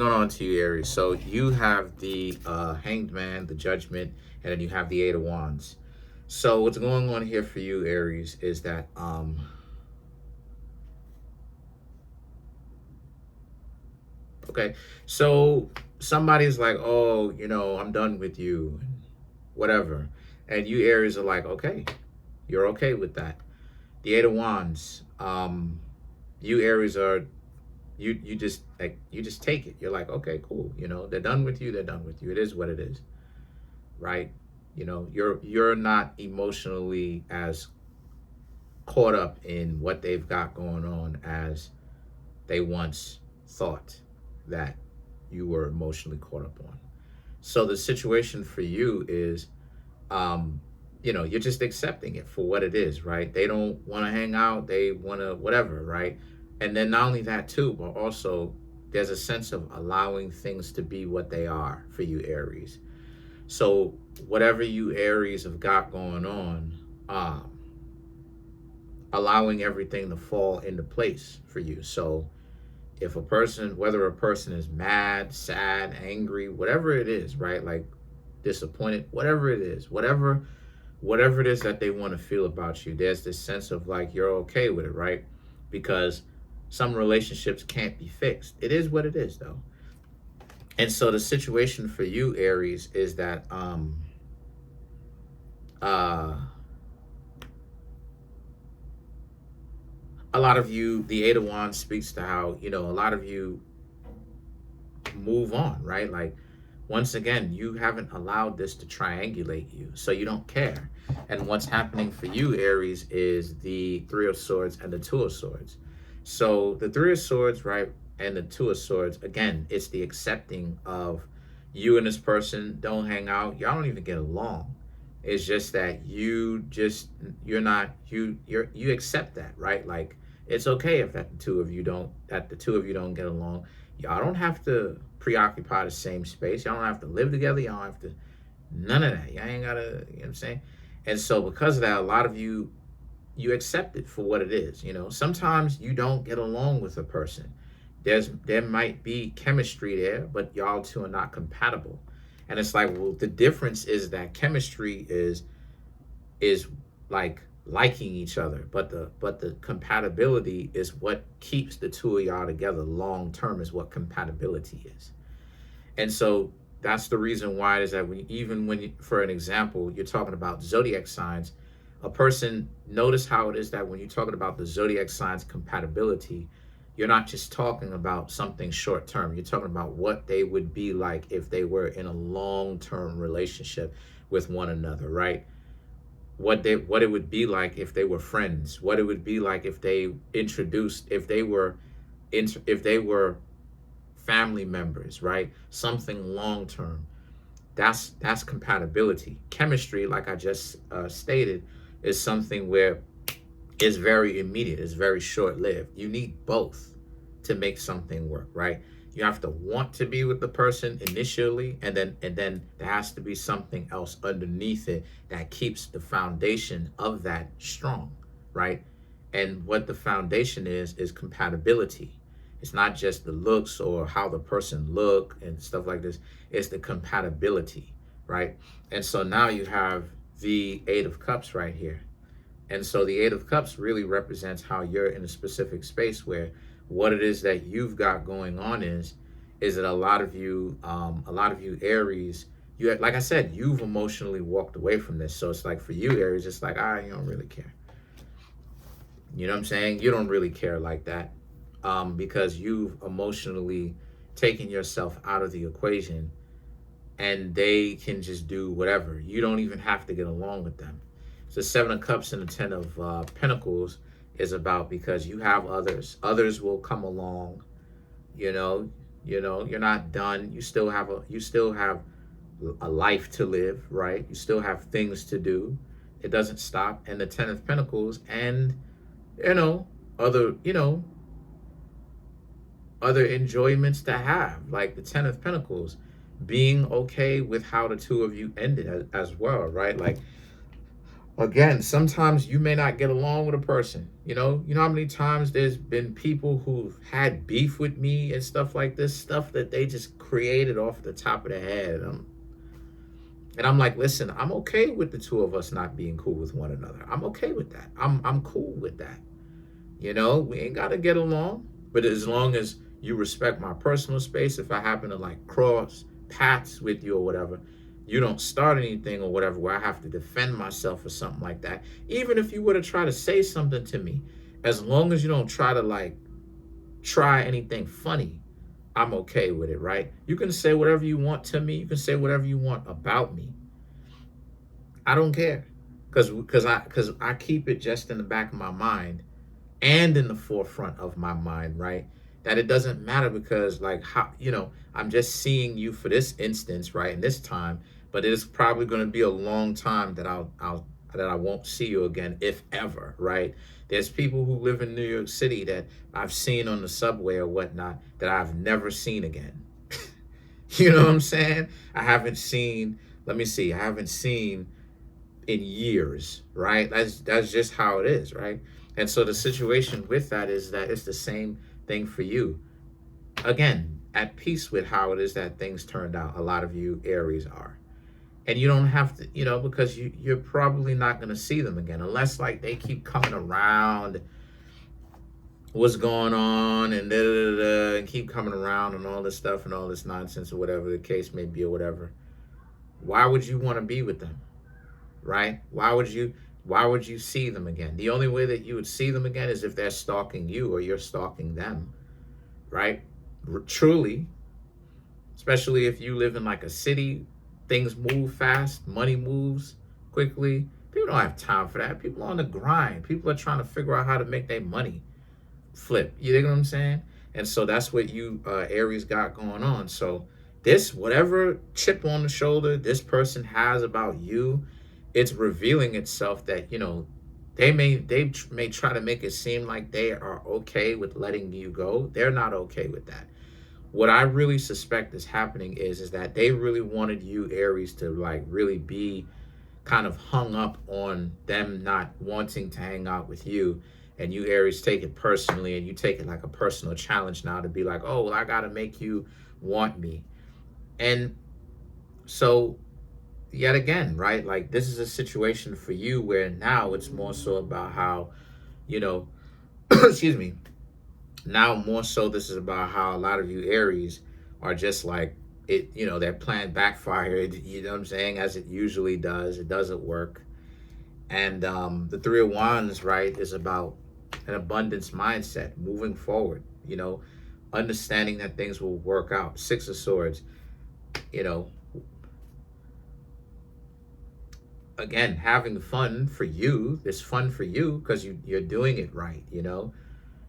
Going on to you, Aries. So you have the Hanged Man, the Judgment, and then you have the Eight of Wands. So what's going on here for you, Aries, is that okay. So somebody's like, oh, I'm done with you, and whatever, and you Aries are like, okay, you're okay with that. The Eight of Wands. You Aries are you just take it. You're like, okay, cool. They're done with you. They're done with you. It is what it is, right? You're not emotionally as caught up in what they've got going on as they once thought that you were emotionally caught up on. So the situation for you is, you're just accepting it for what it is, right? They don't want to hang out. They want to whatever, right? And then not only that too, but also there's a sense of allowing things to be what they are for you, Aries. So whatever you Aries have got going on, allowing everything to fall into place for you. So if a person, whether a person is mad, sad, angry, whatever it is, right? Like disappointed, whatever it is, whatever it is that they want to feel about you, there's this sense of like you're okay with it, right? Because some relationships can't be fixed. It is what it is, though. And so the situation for you, Aries, is that uh a lot of you, the Eight of Wands speaks to how, a lot of you move on, right? Like, once again, you haven't allowed this to triangulate you, so you don't care. And what's happening for you, Aries, is the Three of Swords and the Two of Swords. So the Three of Swords, right, and the Two of Swords, again, it's the accepting of you and this person don't hang out. Y'all don't even get along. It's just that you're not you accept that, right? Like it's okay if the two of you don't get along. Y'all don't have to preoccupy the same space. Y'all don't have to live together. Y'all don't have to none of that. Y'all ain't gotta, you know what I'm saying? And so because of that, a lot of you accept it for what it is. Sometimes you don't get along with a person. There might be chemistry there, but y'all two are not compatible. And it's like, well, the difference is that chemistry is like liking each other, but the compatibility is what keeps the two of y'all together long term, is what compatibility is. And so that's the reason why it is that for an example, you're talking about zodiac signs, a person, notice how it is that when you're talking about the zodiac signs compatibility, you're not just talking about something short term. You're talking about what they would be like if they were in a long term relationship with one another, right? What it would be like if they were friends, what it would be like if they were family members, right? Something long term. That's compatibility. Chemistry, like I just stated, is something where it's very immediate, it's very short lived. You need both to make something work, right? You have to want to be with the person initially, and then there has to be something else underneath it that keeps the foundation of that strong, right? And what the foundation is compatibility. It's not just the looks or how the person look and stuff like this. It's the compatibility, right? And so now you have the Eight of Cups right here. And so the Eight of Cups really represents how you're in a specific space where what it is that you've got going on is that a lot of you Aries, like I said, you've emotionally walked away from this. So it's like for you, Aries, it's like, you don't really care. You know what I'm saying? You don't really care like that, because you've emotionally taken yourself out of the equation, and they can just do whatever. You don't even have to get along with them. So Seven of Cups and the Ten of Pentacles is about, because you have others. Others will come along. You're not done. You still have a life to live, right? You still have things to do. It doesn't stop. And the Ten of Pentacles and other other enjoyments to have, like the Ten of Pentacles, being okay with how the two of you ended as well, right? Like Again, sometimes you may not get along with a person. You know how many times there's been people who've had beef with me and stuff like this, stuff that they just created off the top of their head. And I'm like, listen, I'm okay with the two of us not being cool with one another. I'm okay with that. I'm cool with that. We ain't gotta get along, but as long as you respect my personal space, if I happen to like cross paths with you or whatever, you don't start anything or whatever where I have to defend myself or something like that. Even if you were to try to say something to me, as long as you don't try to like try anything funny, I'm okay with it, right? You can say whatever you want to me. You can say whatever you want about me. I don't care, because I keep it just in the back of my mind and in the forefront of my mind, right? That it doesn't matter because, like, how, I'm just seeing you for this instance, right? In this time, but it is probably going to be a long time that I won't see you again, if ever, right? There's people who live in New York City that I've seen on the subway or whatnot that I've never seen again. You know what I'm saying? I haven't seen, let me see, I haven't seen in years, right? That's just how it is, right? And so the situation with that is that it's the same thing for you. Again, at peace with how it is that things turned out. A lot of you Aries are. And you don't have to, because you're probably not going to see them again unless like they keep coming around, what's going on and da, da, da, da, and keep coming around and all this stuff and all this nonsense or whatever the case may be or whatever. Why would you want to be with them? Right? Why would you see them again? The only way that you would see them again is if they're stalking you or you're stalking them, right? Truly, especially if you live in like a city, things move fast, money moves quickly. People don't have time for that. People are on the grind. People are trying to figure out how to make their money flip. You know what I'm saying? And so that's what you Aries got going on. So this, whatever chip on the shoulder this person has about you, it's revealing itself that they may try to make it seem like they are okay with letting you go. They're not okay with that. What I really suspect is happening is that they really wanted you Aries to like really be kind of hung up on them not wanting to hang out with you, and you Aries take it personally and you take it like a personal challenge now to be like, oh well, I gotta make you want me. And so yet again, right, like this is a situation for you where now it's more so about how, you know excuse me, now more so this is about how a lot of you Aries are just like it, their plan backfired, you know what I'm saying, as it usually does. It doesn't work. And the Three of Wands, right, is about an abundance mindset, moving forward, understanding that things will work out. Six of Swords, you know, again, having fun for you. It's fun for you because you're doing it right. You're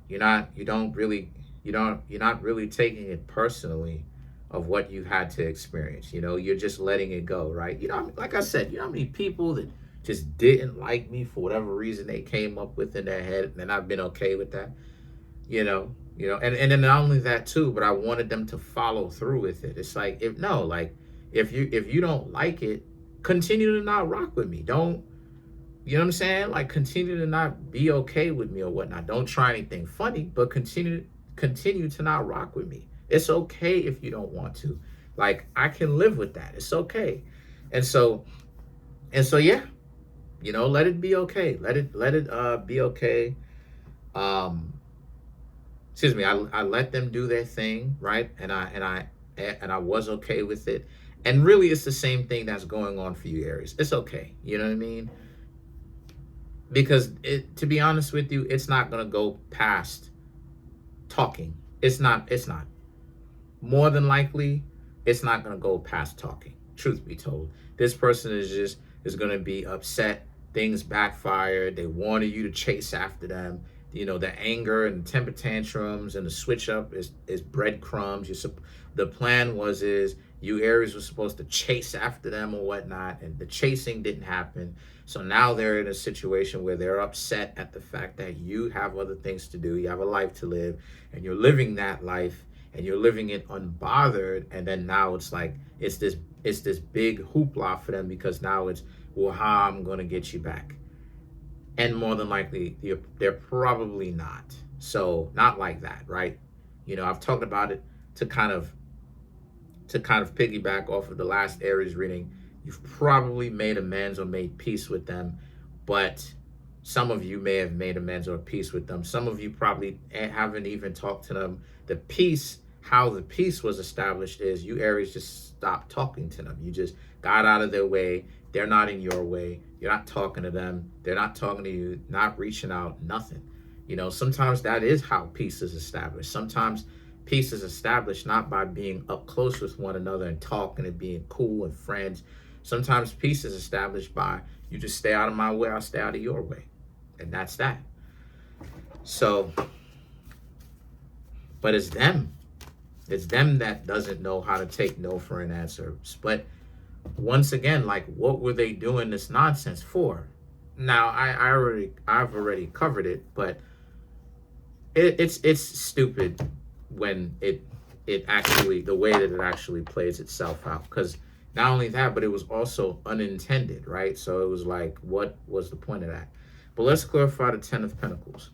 not really taking it personally of what you had to experience. You're just letting it go, right? Like I said, how many people that just didn't like me for whatever reason they came up with in their head, and I've been okay with that. And then not only that too, but I wanted them to follow through with it. It's like, if you don't like it, continue to not rock with me. Don't, you know what I'm saying? Like, continue to not be okay with me or whatnot. Don't try anything funny, but continue to not rock with me. It's okay if you don't want to. Like, I can live with that. It's okay. And so yeah, let it be okay. Let it be okay. Excuse me. I let them do their thing, right? And I was okay with it. And really, it's the same thing that's going on for you, Aries. It's okay. You know what I mean? Because to be honest with you, it's not going to go past talking. It's not. More than likely, it's not going to go past talking. Truth be told, this person is going to be upset. Things backfired. They wanted you to chase after them. The anger and the temper tantrums and the switch up is breadcrumbs. The plan is you Aries was supposed to chase after them or whatnot, and the chasing didn't happen. So now they're in a situation where they're upset at the fact that you have other things to do. You have a life to live, and you're living that life, and you're living it unbothered. And then now it's like it's this big hoopla for them because now it's or how I'm going to get you back. And more than likely, they're probably not. So not like that, right? I've talked about it to kind of piggyback off of the last Aries reading. You've probably made amends or made peace with them, but some of you may have made amends or peace with them. Some of you probably haven't even talked to them. How the peace was established is you Aries just stopped talking to them. You just got out of their way. They're not in your way. You're not talking to them. They're not talking to you, not reaching out, nothing. Sometimes that is how peace is established. Sometimes peace is established not by being up close with one another and talking and being cool and friends. Sometimes peace is established by you just stay out of my way, I'll stay out of your way. And that's that. So, but it's them. It's them that doesn't know how to take no for an answer. But once again, like, what were they doing this nonsense for? Now, I've already covered it, but it's stupid when it actually, the way that it actually plays itself out. Because not only that, but it was also unintended, right? So it was like, what was the point of that? But let's clarify the Ten of Pentacles.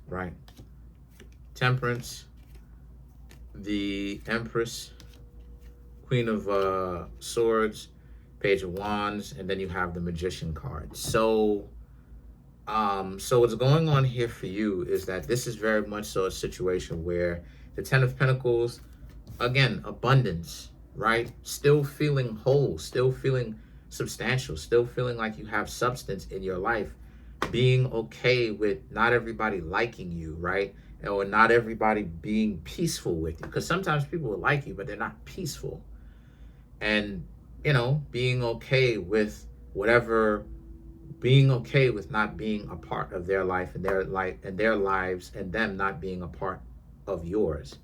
Right. Temperance, the Empress, Queen of Swords, Page of Wands, and then you have the Magician card. So what's going on here for you is that this is very much so a situation where the Ten of Pentacles, again, abundance, right? Still feeling whole, still feeling substantial, still feeling like you have substance in your life, being okay with not everybody liking you, right? Or not everybody being peaceful with you. Because sometimes people will like you, but they're not peaceful. And, being okay with whatever, being okay with not being a part of their life and their lives, and them not being a part of yours.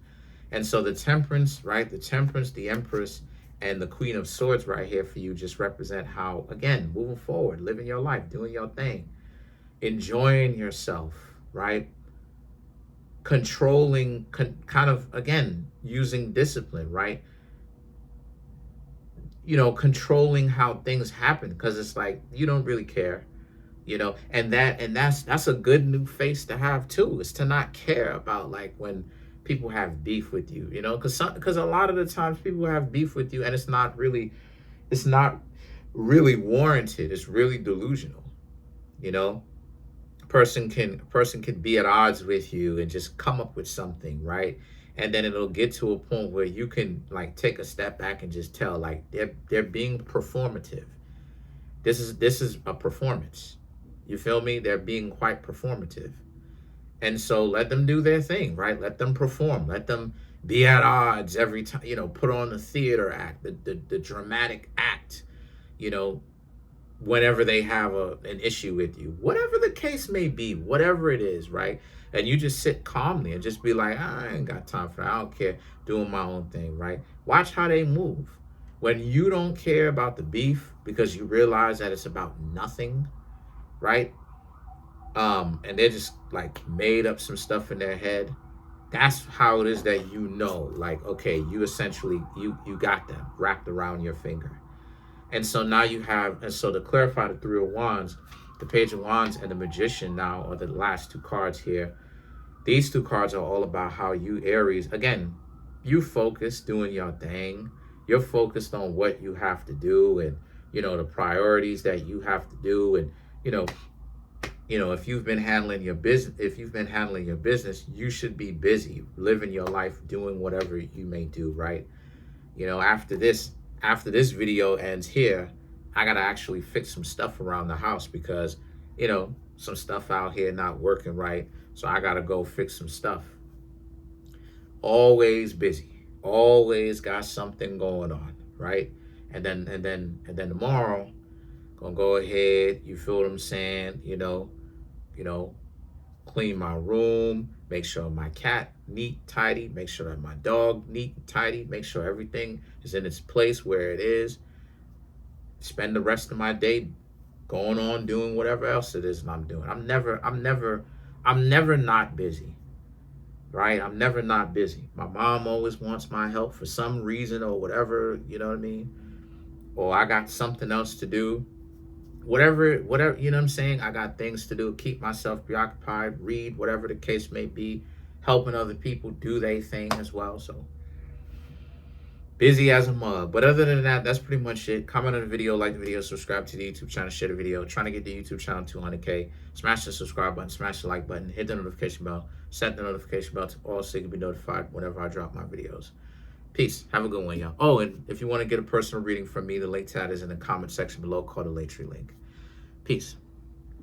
And so the Temperance, right? The Temperance, the Empress, and the Queen of Swords right here for you just represent how, again, moving forward, living your life, doing your thing, enjoying yourself, right? Controlling, kind of, again, using discipline, right? Controlling how things happen, because it's like you don't really care, and that's a good new face to have too, is to not care about, like, when people have beef with you, because a lot of the times people have beef with you and it's not really warranted. It's really delusional. Person can be at odds with you and just come up with something, right? And then it'll get to a point where you can, like, take a step back and just tell, like, they're being performative. This is a performance. You feel me? They're being quite performative. And so let them do their thing, right? Let them perform. Let them be at odds every time, put on the theater act, the dramatic act, whenever they have an issue with you, whatever the case may be, whatever it is, right? And you just sit calmly and just be like, I ain't got time for that. I don't care, doing my own thing, right? Watch how they move. When you don't care about the beef because you realize that it's about nothing, right? And they're just, like, made up some stuff in their head. That's how it is that like, okay, you essentially, you got them wrapped around your finger. And so now and so to clarify the Three of Wands, the Page of Wands and the Magician now are the last two cards here. These two cards are all about how you, Aries, again, you focus doing your thing. You're focused on what you have to do, and, the priorities that you have to do. And, if you've been handling your business, you should be busy living your life, doing whatever you may do, right? After this video ends here, I gotta actually fix some stuff around the house because, some stuff out here not working right. So I gotta go fix some stuff. Always busy. Always got something going on, right? And then tomorrow, gonna go ahead, you feel what I'm saying, clean my room, make sure my cat neat, tidy, make sure that my dog neat and tidy, make sure everything is in its place where it is. Spend the rest of my day going on doing whatever else it is that I'm doing. I'm never not busy, right? I'm never not busy. My mom always wants my help for some reason or whatever, you know what I mean? Or I got something else to do. Whatever, you know what I'm saying? I got things to do, keep myself preoccupied, read, whatever the case may be, helping other people do their thing as well. So busy as a mug. But other than that, that's pretty much it. Comment on the video, like the video, subscribe to the YouTube channel, share the video. Trying to get the YouTube channel 200K. Smash the subscribe button, smash the like button, hit the notification bell, set the notification bell to all so you can be notified whenever I drop my videos. Peace. Have a good one, y'all. Oh, and if you want to get a personal reading from me, the link to that is in the comment section below. Call the Linktree link. Peace.